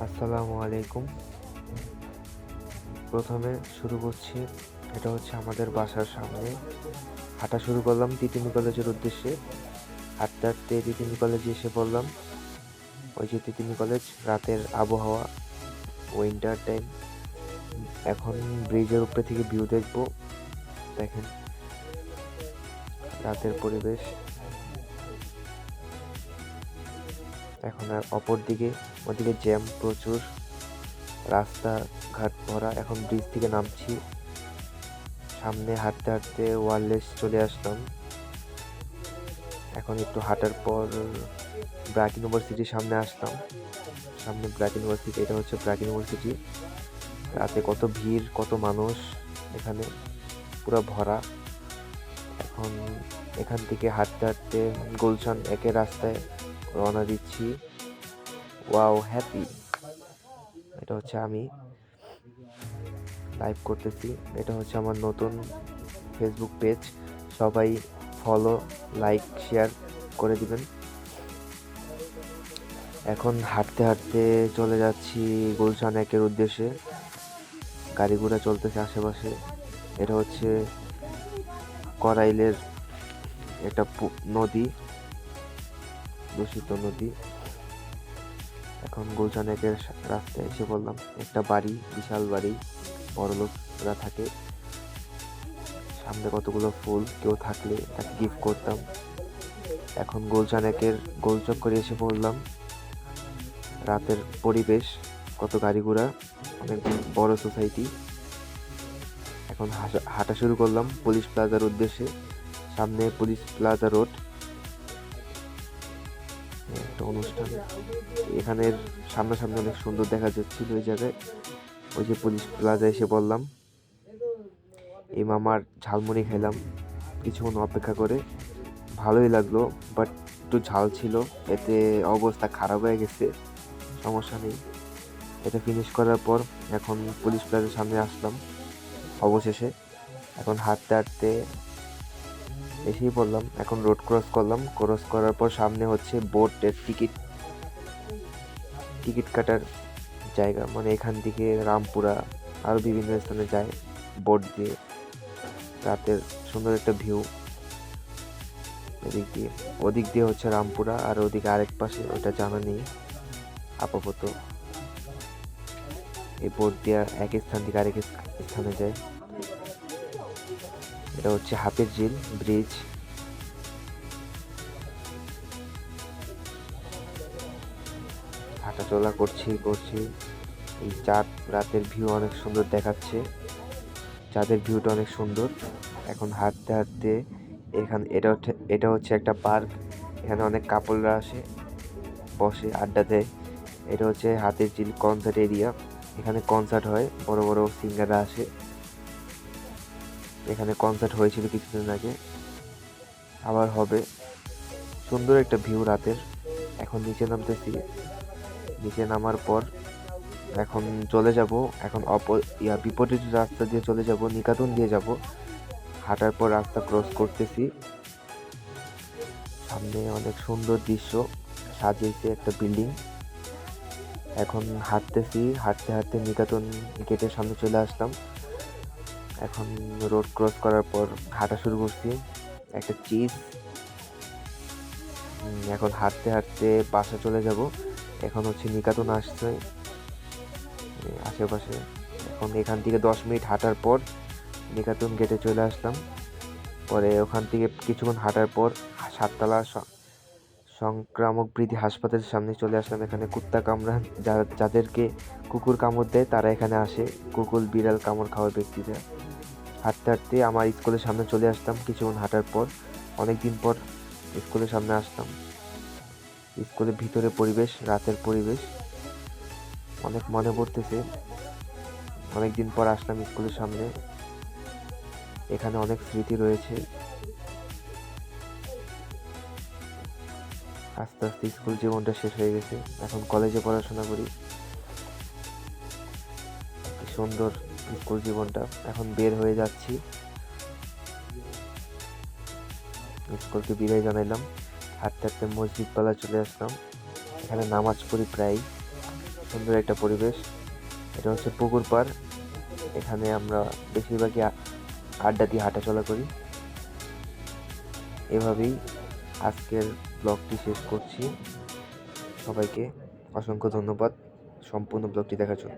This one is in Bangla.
আসসালামু আলাইকুম। প্রথমে শুরু করছি, এটা হচ্ছে আমাদের বাসার সামনে। হাঁটা শুরু করলাম তিতুমীর কলেজের উদ্দেশ্যে। হাঁটতে হাঁটতে তিতুমীর কলেজে এসে পড়লাম। ওই যে তিতুমীর কলেজ, রাতের আবহাওয়া, উইন্টার টাইম। এখন ব্রিজের উপরে থেকে ভিউ দেখবো। দেখেন রাতের পরিবেশ। এখন আর অপর দিকে, ওদিকে জ্যাম প্রচুর, রাস্তাঘাট ভরা। এখন ব্রিজ থেকে নামছি, সামনে হাঁটতে হাঁটতে ওয়ারলেস চলে আসলাম। এখন একটু হাঁটার পর ব্র্যাক ইউনিভার্সিটির সামনে আসলাম। সামনে ব্র্যাক ইউনিভার্সিটি, এটা হচ্ছে ব্র্যাক ইউনিভার্সিটি। রাতে কত ভিড়, কত মানুষ, এখানে পুরো ভরা। এখন এখান থেকে হাঁটতে হাঁটতে গুলশান একের রাস্তায় রওনা দিচ্ছি। Wow, happy. এটা হচ্ছে আমি লাইভ করতেছি। এটা হচ্ছে আমার নতুন ফেসবুক পেজ। সবাই ফলো, লাইক, শেয়ার করে দিবেন। এখন হাঁটতে হাঁটতে চলে যাচ্ছি গুলশান একের উদ্দেশ্যে। গাড়ি ঘোড়া চলতেছে আশেপাশে। এটা হচ্ছে করাইলের একটা নদী, দূষিত নদী। এখন গুলশান একের রাস্তায় এসে বললাম। একটা বাড়ি, বিশাল বাড়ি, বড়লোকরা থাকে। সামনে কতগুলো ফুল, কেউ থাকলে তাকে গিফট করতাম। এখন গুলশান একের গোলচক্করে এসে পড়লাম। রাতের পরিবেশ, কত গাড়ি ঘোড়া, অনেক বড় সোসাইটি। এখন হাঁটা শুরু করলাম পুলিশ প্লাজার উদ্দেশ্যে। সামনে পুলিশ প্লাজা রোড, একটা অনুষ্ঠান। এখানের সামনাসামনি অনেক সুন্দর দেখা যাচ্ছিল ওই জায়গায়। ওই যে পুলিশ প্লাজা এসে বললাম। এই মামার ঝালমুড়ি খেলাম কিছুক্ষণ অপেক্ষা করে, ভালোই লাগলো, বাট একটু ঝাল ছিল, এতে অবস্থা খারাপ হয়ে গেছে। সমস্যা নেই। এটা ফিনিশ করার পর এখন পুলিশ প্লাজার সামনে আসলাম অবশেষে। এখন হাঁটতে হাঁটতে এসেই পড়লাম। এখন রোড ক্রস করলাম। ক্রস করার পর সামনে হচ্ছে বোটের টিকিট কাটার জায়গা, মানে এখান থেকে রামপুরা আরও বিভিন্ন স্থানে যায় বোট দিয়ে। রাতের সুন্দর একটা ভিউ। এদিক দিয়ে, ওদিক দিয়ে হচ্ছে রামপুরা, আর ওদিকে আরেক পাশে ওটা জানা নেই আপাতত। এই বোট দিয়ে এক স্থান থেকে আরেক স্থানে যায়। এটা হচ্ছে হাতির ঝিল ব্রিজ। হাঁটাচলা করছি। এই চাঁদ, রাতের ভিউ অনেক সুন্দর দেখাচ্ছে। চাঁদের ভিউটা অনেক সুন্দর। এখন হাঁটতে হাঁটতে এটা হচ্ছে একটা পার্ক। এখানে অনেক কাপলরা আসে, বসে আড্ডা দেয়। এটা হচ্ছে হাতির ঝিল কনসার্ট এরিয়া। এখানে কনসার্ট হয়, বড় বড় সিঙ্গাররা আসে। এখানে কনসার্ট হয়েছিল কিছুদিন আগে, আবার হবে। সুন্দর একটা ভিউ রাতের। এখন নিচে নামতেছি। নিচে নামার পর এখন চলে যাব, এখন বিপরীত রাস্তা দিয়ে চলে যাব, নিকাতন দিয়ে যাব। হাঁটার পর রাস্তা ক্রস করতেছি। সামনে অনেক সুন্দর দৃশ্য সাজিয়েছে একটা বিল্ডিং। এখন হাঁটতেছি, হাঁটতে হাঁটতে নিকাতন গেটের সামনে চলে আসলাম। এখন রোড ক্রস করার পর হাঁটা শুরু করছি। একটা চিজ। এখন হাঁটতে হাঁটতে বাসা চলে যাব। এখন হচ্ছে নিকাতন আসছে আশেপাশে। এখন এখান থেকে 10 মিনিট হাঁটার পর নিকাতন গেটে চলে আসলাম। পরে ওখান থেকে কিছুক্ষণ হাঁটার পর 7তলা সংক্রামক ব্যাধি হাসপাতালের সামনে চলে আসলাম। এখানে কুত্তা কামড়ান, যাদেরকে কুকুর কামড় দেয় তারা এখানে আসে, কুকুর বিড়াল কামড় খাওয়া ব্যক্তিরা। হাঁটতে হাঁটতে আমার স্কুলের সামনে চলে আসলাম কিছুক্ষণ হাঁটার পর। অনেকদিন পর স্কুলের সামনে আসলাম। স্কুলের ভিতরে পরিবেশ, রাতের পরিবেশ অনেক মনে পড়তেছে। অনেকদিন পর আসলাম স্কুলের সামনে। এখানে অনেক স্মৃতি রয়েছে। আস্তে আস্তে স্কুল জীবনটা শেষ হয়ে গেছে, এখন কলেজে পড়াশোনা করি। কি সুন্দর স্কুল জীবনটা। এখন বের হয়ে যাচ্ছি, স্কুলকে বিদায় জানাইলাম। হাঁটতে হাঁটতে মসজিদ পালা চলে আসলাম। এখানে নামাজ পড়ি প্রায়। সুন্দর একটা পরিবেশ। এটা হচ্ছে পুকুর পাড়। এখানে আমরা বেশিরভাগই আড্ডা দিয়ে হাঁটাচলা করি। এভাবেই আজকের ব্লগটি শেষ করছি। সবাইকে অসংখ্য ধন্যবাদ সম্পূর্ণ ব্লগটি দেখার জন্য।